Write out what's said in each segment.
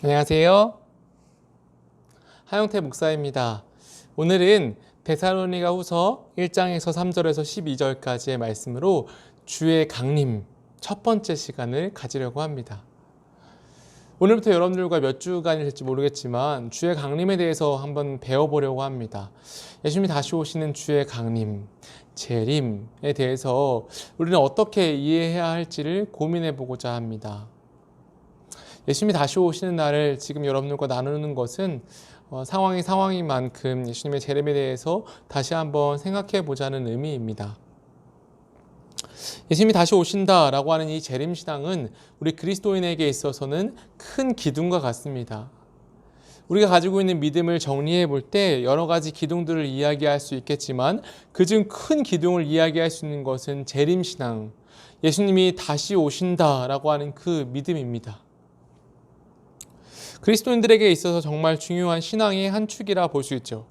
안녕하세요. 하영태 목사입니다. 오늘은 데살로니가 후서 1장에서 3절에서 12절까지의 말씀으로 주의 강림 첫 번째 시간을 가지려고 합니다. 오늘부터 여러분들과 몇 주간이 될지 모르겠지만 주의 강림에 대해서 한번 배워보려고 합니다. 예수님이 다시 오시는 주의 강림, 재림에 대해서 우리는 어떻게 이해해야 할지를 고민해보고자 합니다. 예수님이 다시 오시는 날을 지금 여러분들과 나누는 것은 상황인 만큼 예수님의 재림에 대해서 다시 한번 생각해 보자는 의미입니다. 예수님이 다시 오신다라고 하는 이 재림신앙은 우리 그리스도인에게 있어서는 큰 기둥과 같습니다. 우리가 가지고 있는 믿음을 정리해 볼 때 여러 가지 기둥들을 이야기할 수 있겠지만 그중 큰 기둥을 이야기할 수 있는 것은 재림신앙, 예수님이 다시 오신다라고 하는 그 믿음입니다. 그리스도인들에게 있어서 정말 중요한 신앙의 한 축이라 볼 수 있죠.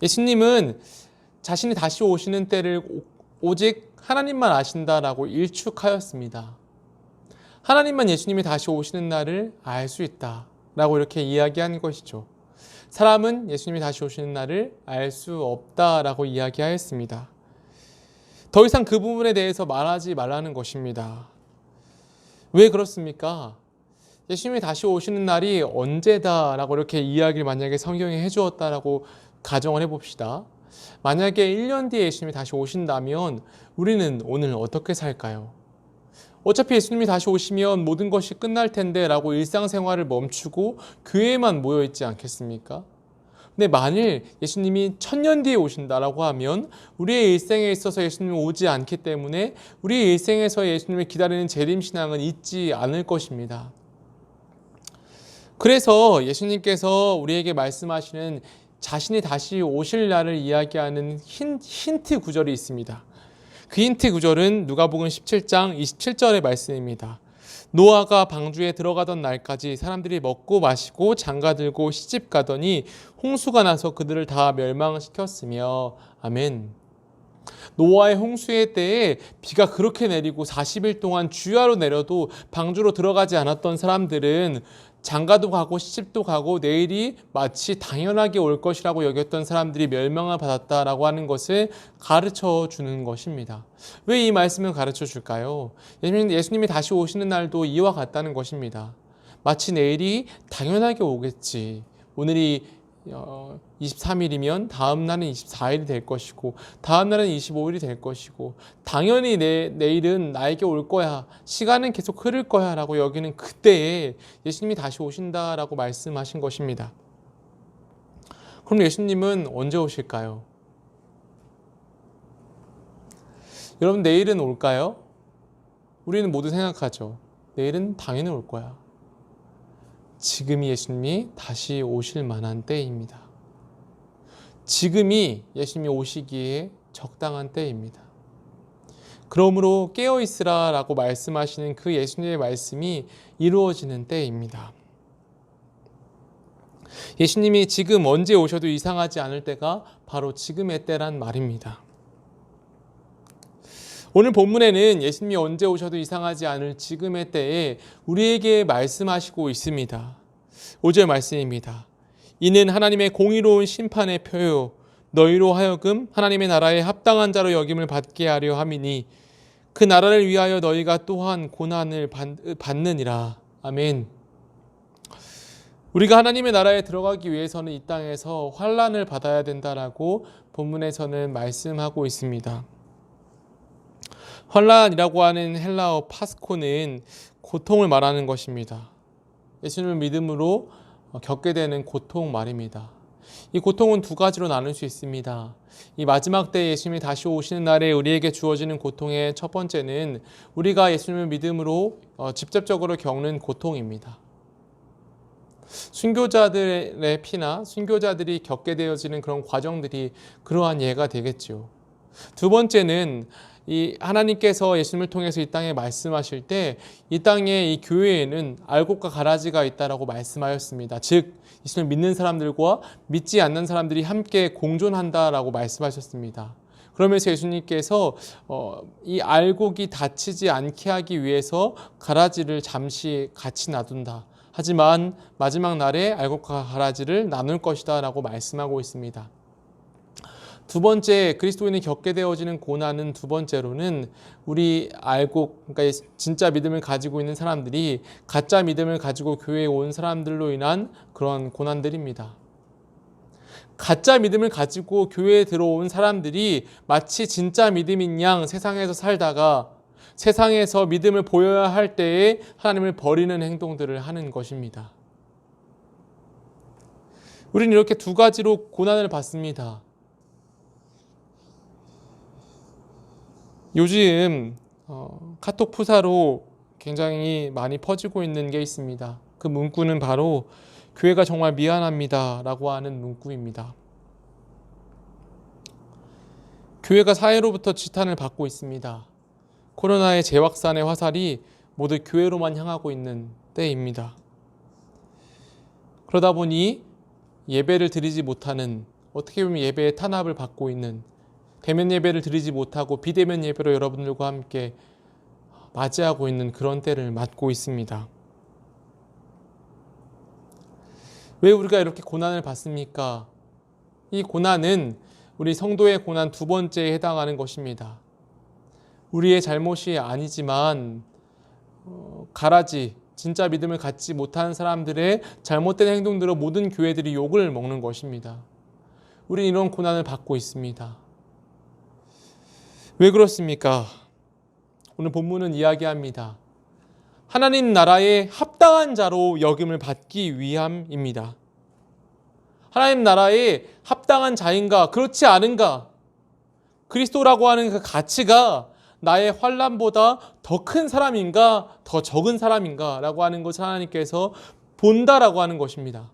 예수님은 자신이 다시 오시는 때를 오직 하나님만 아신다라고 일축하였습니다. 하나님만 예수님이 다시 오시는 날을 알 수 있다라고 이렇게 이야기한 것이죠. 사람은 예수님이 다시 오시는 날을 알 수 없다라고 이야기하였습니다. 더 이상 그 부분에 대해서 말하지 말라는 것입니다. 왜 그렇습니까? 예수님이 다시 오시는 날이 언제다라고 이렇게 이야기를 만약에 성경에 해주었다라고 가정을 해봅시다. 만약에 1년 뒤에 예수님이 다시 오신다면 우리는 오늘 어떻게 살까요? 어차피 예수님이 다시 오시면 모든 것이 끝날 텐데 라고 일상생활을 멈추고 교회에만 모여있지 않겠습니까? 근데 만일 예수님이 1000년 뒤에 오신다라고 하면 우리의 일생에 있어서 예수님이 오지 않기 때문에 우리의 일생에서 예수님을 기다리는 재림신앙은 있지 않을 것입니다. 그래서 예수님께서 우리에게 말씀하시는 자신이 다시 오실 날을 이야기하는 힌트 구절이 있습니다. 그 힌트 구절은 누가복음 17장 27절의 말씀입니다. 노아가 방주에 들어가던 날까지 사람들이 먹고 마시고 장가들고 시집 가더니 홍수가 나서 그들을 다 멸망시켰으며 아멘. 노아의 홍수의 때에 비가 그렇게 내리고 40일 동안 주야로 내려도 방주로 들어가지 않았던 사람들은 장가도 가고 시집도 가고 내일이 마치 당연하게 올 것이라고 여겼던 사람들이 멸망을 받았다라고 하는 것을 가르쳐 주는 것입니다. 왜 이 말씀을 가르쳐 줄까요? 예수님이 다시 오시는 날도 이와 같다는 것입니다. 마치 내일이 당연하게 오겠지. 오늘이 23일이면 다음 날은 24일이 될 것이고 다음 날은 25일이 될 것이고 당연히 내일은 나에게 올 거야. 시간은 계속 흐를 거야 라고 여기는 그때에 예수님이 다시 오신다라고 말씀하신 것입니다. 그럼 예수님은 언제 오실까요? 여러분 내일은 올까요? 우리는 모두 생각하죠. 내일은 당연히 올 거야. 지금이 예수님이 다시 오실 만한 때입니다. 지금이 예수님이 오시기에 적당한 때입니다. 그러므로 깨어있으라 라고 말씀하시는 그 예수님의 말씀이 이루어지는 때입니다. 예수님이 지금 언제 오셔도 이상하지 않을 때가 바로 지금의 때란 말입니다. 오늘 본문에는 예수님이 언제 오셔도 이상하지 않을 지금의 때에 우리에게 말씀하시고 있습니다. 5절 말씀입니다. 이는 하나님의 공의로운 심판의 표요 너희로 하여금 하나님의 나라에 합당한 자로 여김을 받게 하려 함이니 그 나라를 위하여 너희가 또한 고난을 받느니라. 아멘. 우리가 하나님의 나라에 들어가기 위해서는 이 땅에서 환난을 받아야 된다라고 본문에서는 말씀하고 있습니다. 환난이라고 하는 헬라어 파스코는 고통을 말하는 것입니다. 예수님을 믿음으로 겪게 되는 고통 말입니다. 이 고통은 두 가지로 나눌 수 있습니다. 이 마지막 때 예수님이 다시 오시는 날에 우리에게 주어지는 고통의 첫 번째는 우리가 예수님을 믿음으로 직접적으로 겪는 고통입니다. 순교자들의 피나 순교자들이 겪게 되어지는 그런 과정들이 그러한 예가 되겠죠. 두 번째는 이 하나님께서 예수님을 통해서 이 땅에 말씀하실 때 이 땅에 이 교회에는 알곡과 가라지가 있다라고 말씀하였습니다. 즉 예수님을 믿는 사람들과 믿지 않는 사람들이 함께 공존한다라고 말씀하셨습니다. 그러면서 예수님께서 이 알곡이 다치지 않게 하기 위해서 가라지를 잠시 같이 놔둔다. 하지만 마지막 날에 알곡과 가라지를 나눌 것이다 라고 말씀하고 있습니다. 두 번째, 그리스도인이 겪게 되어지는 고난은 두 번째로는 우리 알곡, 그러니까 진짜 믿음을 가지고 있는 사람들이 가짜 믿음을 가지고 교회에 온 사람들로 인한 그런 고난들입니다. 가짜 믿음을 가지고 교회에 들어온 사람들이 마치 진짜 믿음인 양 세상에서 살다가 세상에서 믿음을 보여야 할 때에 하나님을 버리는 행동들을 하는 것입니다. 우리는 이렇게 두 가지로 고난을 받습니다. 요즘 카톡 프사로 굉장히 많이 퍼지고 있는 게 있습니다. 그 문구는 바로 교회가 정말 미안합니다 라고 하는 문구입니다. 교회가 사회로부터 지탄을 받고 있습니다. 코로나의 재확산의 화살이 모두 교회로만 향하고 있는 때입니다. 그러다 보니 예배를 드리지 못하는, 어떻게 보면 예배의 탄압을 받고 있는, 대면 예배를 드리지 못하고 비대면 예배로 여러분들과 함께 맞이하고 있는 그런 때를 맞고 있습니다. 왜 우리가 이렇게 고난을 받습니까? 이 고난은 우리 성도의 고난 두 번째에 해당하는 것입니다. 우리의 잘못이 아니지만 가라지, 진짜 믿음을 갖지 못한 사람들의 잘못된 행동들로 모든 교회들이 욕을 먹는 것입니다. 우리는 이런 고난을 받고 있습니다. 왜 그렇습니까? 오늘 본문은 이야기합니다. 하나님 나라에 합당한 자로 여김을 받기 위함입니다. 하나님 나라에 합당한 자인가, 그렇지 않은가? 그리스도라고 하는 그 가치가 나의 환난보다 더 큰 사람인가, 더 적은 사람인가 라고 하는 것을 하나님께서 본다라고 하는 것입니다.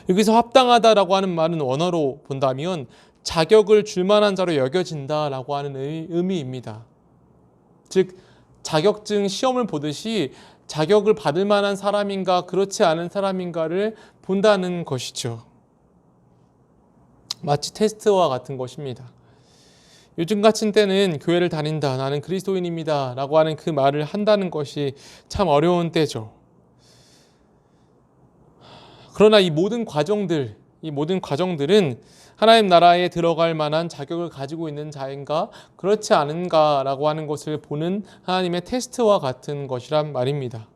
여기서 합당하다라고 하는 말은 원어로 본다면 자격을 줄 만한 자로 여겨진다라고 하는 의미입니다. 즉 자격증 시험을 보듯이 자격을 받을 만한 사람인가 그렇지 않은 사람인가를 본다는 것이죠. 마치 테스트와 같은 것입니다. 요즘 같은 때는 교회를 다닌다, 나는 그리스도인입니다 라고 하는 그 말을 한다는 것이 참 어려운 때죠. 그러나 이 모든 과정들은 하나님 나라에 들어갈 만한 자격을 가지고 있는 자인가 그렇지 않은가 라고 하는 것을 보는 하나님의 테스트와 같은 것이란 말입니다.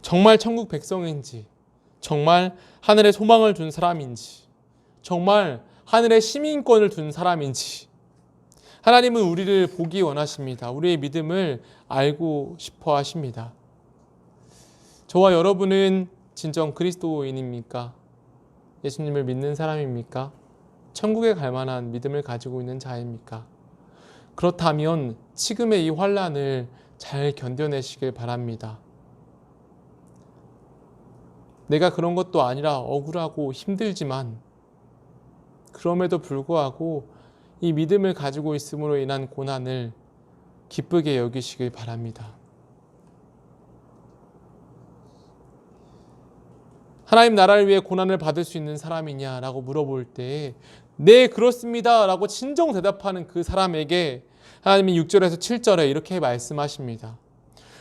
정말 천국 백성인지, 정말 하늘에 소망을 둔 사람인지, 정말 하늘에 시민권을 둔 사람인지, 하나님은 우리를 보기 원하십니다. 우리의 믿음을 알고 싶어 하십니다. 저와 여러분은 진정 그리스도인입니까? 예수님을 믿는 사람입니까? 천국에 갈 만한 믿음을 가지고 있는 자입니까? 그렇다면 지금의 이 환난을 잘 견뎌내시길 바랍니다. 내가 그런 것도 아니라 억울하고 힘들지만 그럼에도 불구하고 이 믿음을 가지고 있음으로 인한 고난을 기쁘게 여기시길 바랍니다. 하나님 나라를 위해 고난을 받을 수 있는 사람이냐라고 물어볼 때 네, 그렇습니다 라고 친정 대답하는 그 사람에게 하나님이 6절에서 7절에 이렇게 말씀하십니다.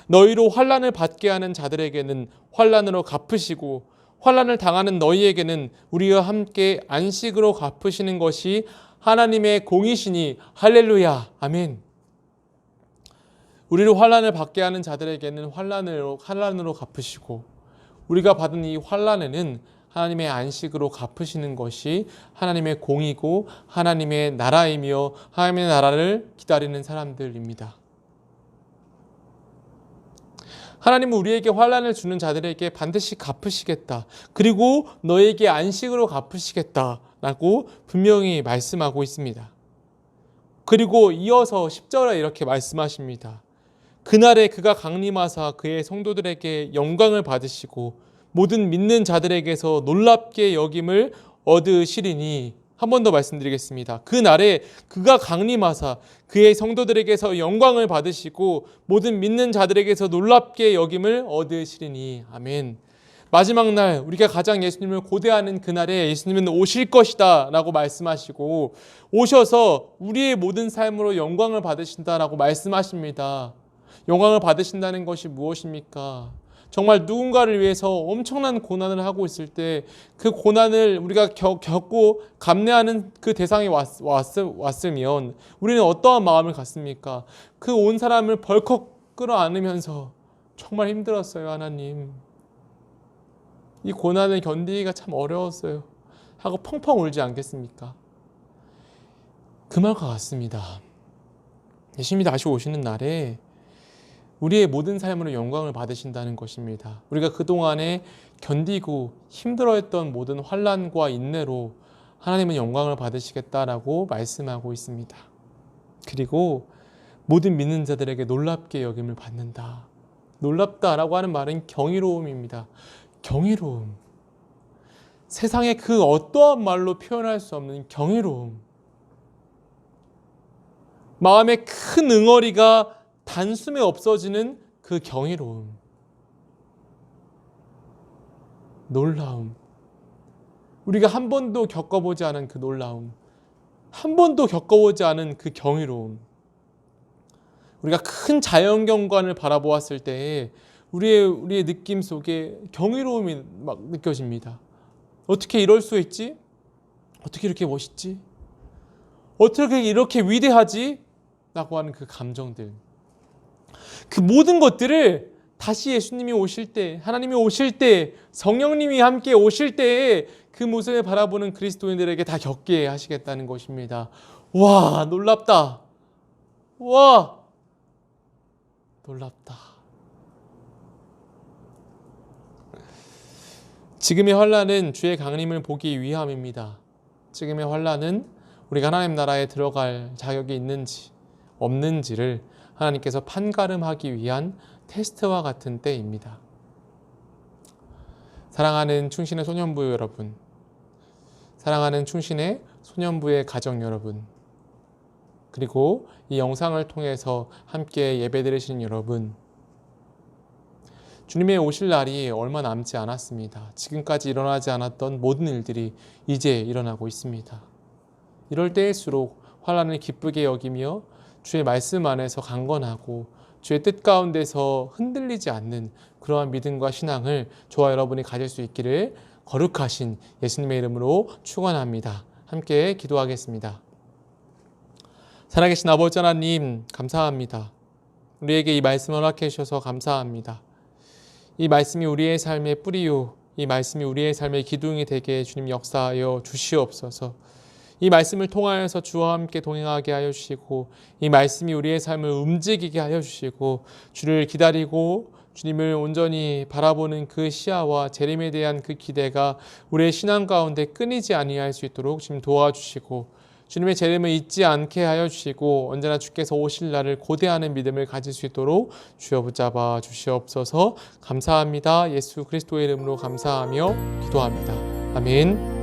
너희로 환난을 받게 하는 자들에게는 환난으로 갚으시고 환난을 당하는 너희에게는 우리와 함께 안식으로 갚으시는 것이 하나님의 공이시니 할렐루야 아멘. 우리를 환난을 받게 하는 자들에게는 환난으로 갚으시고 우리가 받은 이 환난에는 하나님의 안식으로 갚으시는 것이 하나님의 공이고 하나님의 나라이며 하나님의 나라를 기다리는 사람들입니다. 하나님은 우리에게 환난을 주는 자들에게 반드시 갚으시겠다. 그리고 너에게 안식으로 갚으시겠다라고 분명히 말씀하고 있습니다. 그리고 이어서 10절에 이렇게 말씀하십니다. 그날에 그가 강림하사 그의 성도들에게 영광을 받으시고 모든 믿는 자들에게서 놀랍게 여김을 얻으시리니. 한 번 더 말씀드리겠습니다. 그날에 그가 강림하사 그의 성도들에게서 영광을 받으시고 모든 믿는 자들에게서 놀랍게 여김을 얻으시리니. 아멘. 마지막 날 우리가 가장 예수님을 고대하는 그날에 예수님은 오실 것이다 라고 말씀하시고 오셔서 우리의 모든 삶으로 영광을 받으신다 라고 말씀하십니다. 영광을 받으신다는 것이 무엇입니까? 정말 누군가를 위해서 엄청난 고난을 하고 있을 때 그 고난을 우리가 겪고 감내하는 그 대상이 왔으면 우리는 어떠한 마음을 갖습니까? 그 온 사람을 벌컥 끌어안으면서 정말 힘들었어요, 하나님. 이 고난을 견디기가 참 어려웠어요. 하고 펑펑 울지 않겠습니까? 그 말과 같습니다. 예수님이 다시 오시는 날에 우리의 모든 삶으로 영광을 받으신다는 것입니다. 우리가 그동안에 견디고 힘들어했던 모든 환난과 인내로 하나님은 영광을 받으시겠다라고 말씀하고 있습니다. 그리고 모든 믿는 자들에게 놀랍게 여김을 받는다. 놀랍다라고 하는 말은 경이로움입니다. 경이로움. 세상의 그 어떠한 말로 표현할 수 없는 경이로움. 마음의 큰 응어리가 단숨에 없어지는 그 경이로움. 놀라움. 우리가 한 번도 겪어보지 않은 그 놀라움. 한 번도 겪어보지 않은 그 경이로움. 우리가 큰 자연경관을 바라보았을 때에 우리의 느낌 속에 경이로움이 막 느껴집니다. 어떻게 이럴 수 있지? 어떻게 이렇게 멋있지? 어떻게 이렇게 위대하지? 라고 하는 그 감정들. 그 모든 것들을 다시 예수님이 오실 때, 하나님이 오실 때, 성령님이 함께 오실 때에 그 모습을 바라보는 그리스도인들에게 다 겪게 하시겠다는 것입니다. 와, 놀랍다. 와, 놀랍다. 지금의 환난은 주의 강림을 보기 위함입니다. 지금의 환난은 우리가 하나님 나라에 들어갈 자격이 있는지 없는지를 하나님께서 판가름하기 위한 테스트와 같은 때입니다. 사랑하는 충신의 소년부 여러분, 사랑하는 충신의 소년부의 가정 여러분, 그리고 이 영상을 통해서 함께 예배드리시는 여러분, 주님의 오실 날이 얼마 남지 않았습니다. 지금까지 일어나지 않았던 모든 일들이 이제 일어나고 있습니다. 이럴 때일수록 환난을 기쁘게 여기며 주의 말씀 안에서 강건하고 주의 뜻 가운데서 흔들리지 않는 그러한 믿음과 신앙을 저와 여러분이 가질 수 있기를 거룩하신 예수님의 이름으로 축원합니다. 함께 기도하겠습니다. 살아계신 아버지 하나님, 감사합니다. 우리에게 이 말씀을 허락해 주셔서 감사합니다. 이 말씀이 우리의 삶의 뿌리요, 이 말씀이 우리의 삶의 기둥이 되게 주님 역사하여 주시옵소서. 이 말씀을 통하여서 주와 함께 동행하게 하여 주시고, 이 말씀이 우리의 삶을 움직이게 하여 주시고, 주를 기다리고 주님을 온전히 바라보는 그 시야와 재림에 대한 그 기대가 우리의 신앙 가운데 끊이지 아니할 수 있도록 주님 도와주시고, 주님의 재림을 잊지 않게 하여 주시고, 언제나 주께서 오실 날을 고대하는 믿음을 가질 수 있도록 주여 붙잡아 주시옵소서. 감사합니다. 예수 그리스도의 이름으로 감사하며 기도합니다. 아멘.